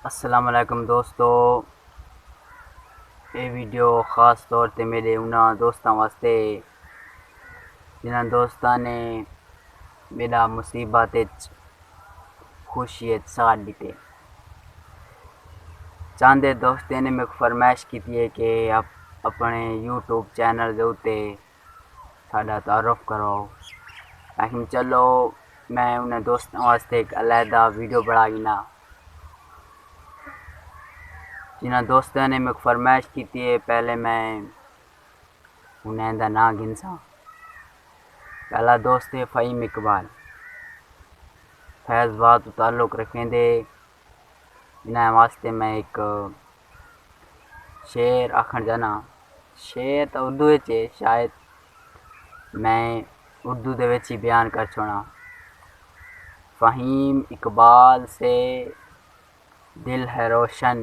السلام علیکم دوستو، یہ ویڈیو خاص طور تے میرے انہاں دوستاں واسطے جنہاں دوستاں نے میرا مصیبت وچ خوشی وچ ساتھ دیتے۔ چاندے دوستے نے میں فرمائش کی ہے کہ اپنے یوٹیوب چینل دے اوتے ساڈا تعارف کرو، لیکن چلو میں انہاں دوستاں واسطے ایک علیحدہ ویڈیو بنائینا۔ جنہاں دوستوں نے میں فرمائش کی ہے پہلے میں انہیں دا نام گنساں۔ پہلا دوست ہے فہیم اقبال، فیض آباد تو تعلق رکھیں دے۔ انہیں واسطے میں ایک شعر آکھن جانا، شعر تو اردو وچ ہے، شاید میں اردو دے وچ ہی بیان کر چھوڑا۔ فہیم اقبال سے دل ہے روشن،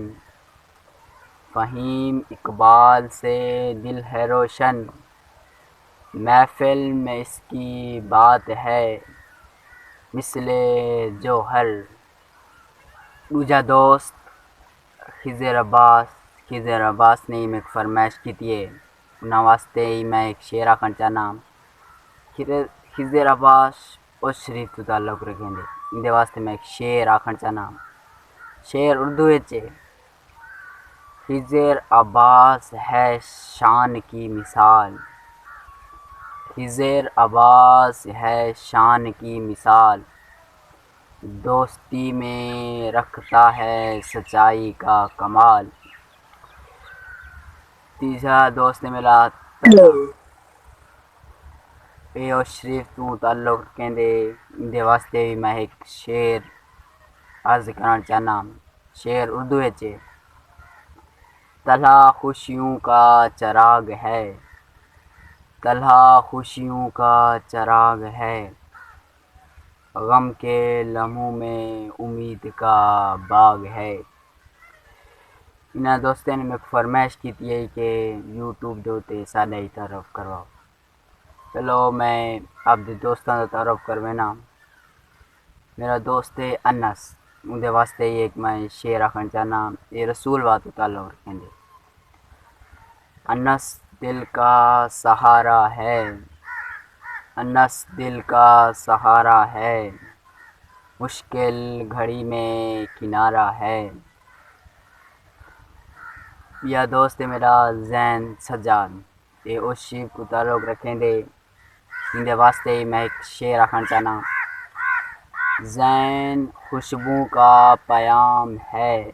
فہیم اقبال سے دل ہے روشن، محفل میں اس کی بات ہے مثل جوہر۔ دوجا دوست خضر عباس نے میں فرمائش کی ہے، انہاں واسطے ہی میں ایک شعر آکھن چاہنا۔ خضر عباس اس شریف تو تعلق رکھیں دے، ان دے واسطے میں ایک شعر آکھن چاہنا۔ شعر اردو وچ ہے۔ خضر عباس ہے شان کی مثال، خضر عباس ہے شان کی مثال، دوستی میں رکھتا ہے سچائی کا کمال۔ تیسرا دوست ہے میرا اس شریف تو تعلق رکھیں دے، ان دے واسطے بھی میں ایک شعر عرض کرنا چاہنا۔ شعر اردو وچ ہے۔ طلحہ خوشیوں کا چراغ ہے، طلحہ خوشیوں کا چراغ ہے، غم کے لمحوں میں امید کا باغ ہے۔ انہاں دوستوں نے میں فرمائش کی ہے کہ یوٹیوب دے تے ساڈا ہی تعارف کرواؤ۔ چلو میں آپ دے دوستاں دا تعارف کروانا۔ میرا دوست ہے انس، ان دے واسطے ہی ایک میں شعر آکھن چاہنا، یہ رسول بات تو تعلق رکھیں دے۔ انس دل کا سہارا ہے، انس دل کا سہارا ہے، مشکل گھڑی میں کنارہ ہے۔ یہ دوست ہے میرا زین سجاد، یہ اس شیف کو تعلق رکھیں دے، ان دے واسطے ہی میں ایک شعر آکھن چاہنا۔ زین خوشبو کا پیام ہے،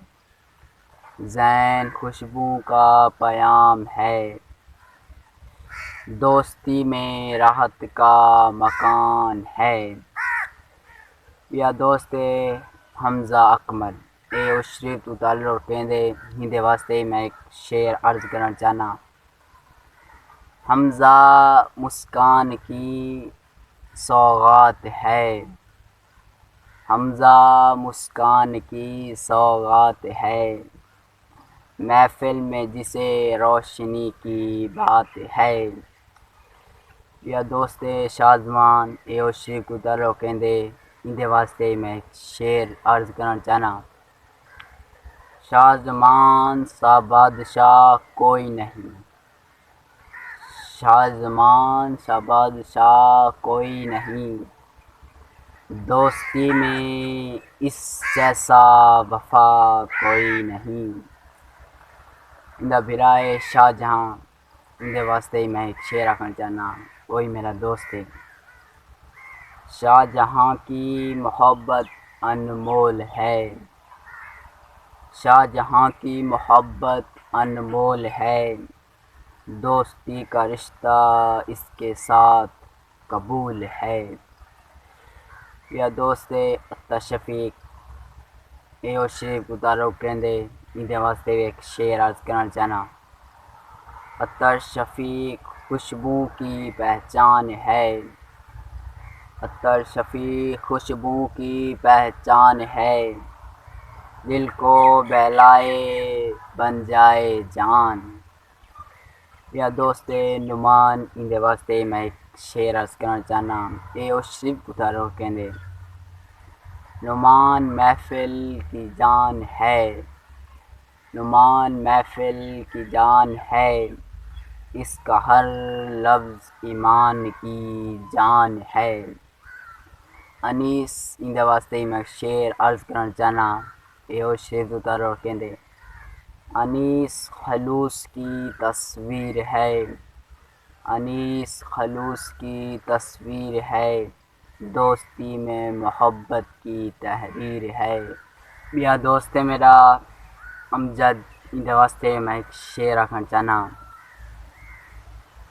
زین خوشبو کا پیام ہے، دوستی میں راحت کا مکان ہے۔ یہ دوست ہے حمزہ اکمل، یہ اس شریف تو تعلق رکھیں دے، ان دے واسطے ہی میں ایک شعر عرض کرنا چاہنا۔ حمزہ مسکان کی سوغات ہے، حمزہ مسکان کی سوغات ہے، محفل میں جسے روشنی کی بات ہے۔ یہ دوست ہے شازمان، یہ اس شریف کو تعلق رکھیں دے، ان دے واسطے میں ایک شعر عرض کرنا چاہنا۔ شازمان سا بادشاہ کوئی نہیں، شازمان سا بادشاہ کوئی نہیں، دوستی میں اس جیسا وفا کوئی نہیں۔ ان دا بھرائے شاہ جہاں، ان دے واسطے ہی میں ایک شعر آکھنا چاہنا، وہی میرا دوست ہے۔ شاہ جہاں کی محبت انمول ہے، شاہ جہاں کی محبت انمول ہے، دوستی کا رشتہ اس کے ساتھ قبول ہے۔ یہ دوست ہے عطا شفیق، یہ اس شریف کو تعلق رکھیں دے، ان دے واسطے بھی ایک شعر عرض کرنا چاہنا۔ عطا شفیق خوشبو کی پہچان ہے، عطا شفیق خوشبو کی پہچان ہے، دل کو بہلائے بن جائے جان۔ یہ دوست ہے نعمان، ان دے واسطے میں ایک شعر عرض کرنا چاہنا، یہ اس شریف کو تعلق رکھیں دے۔ نعمان محفل کی جان ہے، نعمان محفل کی جان ہے، اس کا ہر لفظ ایمان کی جان ہے۔ انیس اندے واسطے میں شعر عرض کرنا چاہنا، یہ شعر تو تارو کہندے انیس خلوص کی تصویر ہے، انیس خلوص کی تصویر ہے، دوستی میں محبت کی تحریر ہے۔ یا دوست میرا امجد اندے واسطے میں ایک شعر آکھنا چاہنا،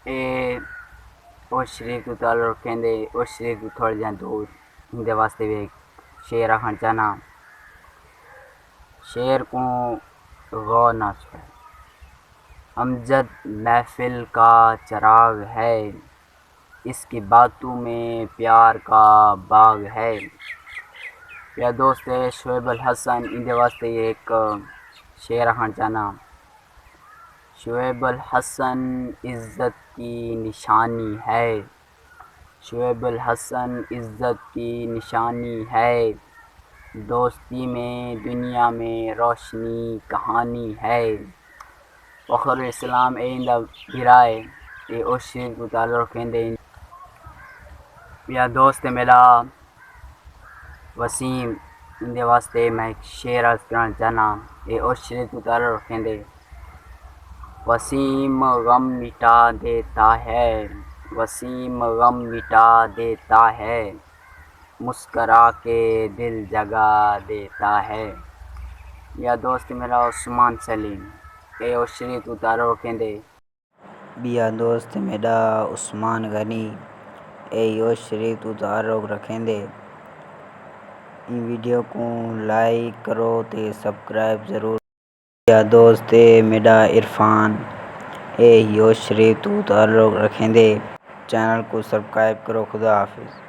اے اس شریف تو تعلق کہندے اس شریف تو تھوڑے جہاں دور اندے واسطے بھی ایک شعر آکھنا چاہنا۔ شعر کو غور نہ سنے، امجد محفل کا چراغ ہے، اس کی باتوں میں پیار کا باغ ہے۔ یا دوست شعیب الحسن اندے واسطے ایک شعر آکھنا چاہنا، شعیب الحسن عزت کی نشانی ہے، شعیب الحسن عزت کی نشانی ہے، دوستی میں دنیا میں روشنی کہانی ہے۔ فخر اسلام اے اندہ گرائے اے اس شیر کو تعلق کہندے۔ یا دوست میرا وسیم اندے واسطے میں ایک شعر عرض کرنا چاہنا، اے اس شیر کو تعلق کہندے۔ وسیم غم مٹا دیتا ہے، وسیم غم مٹا دیتا ہے، مسکرا کے دل جگا دیتا ہے۔ یا دوست میرا عثمان سلیم اے اس شری تو تارو کہندے۔ بیا دوست میرا عثمان غنی اے اس شری تو تعارف رکھیں دے۔ این ویڈیو کو لائک کرو تے سبسکرائب ضرور۔ یا دوست میرا عرفان اے یو شری تو تعارف رکھیں دے، چینل کو سبسکرائب کرو۔ خدا حافظ۔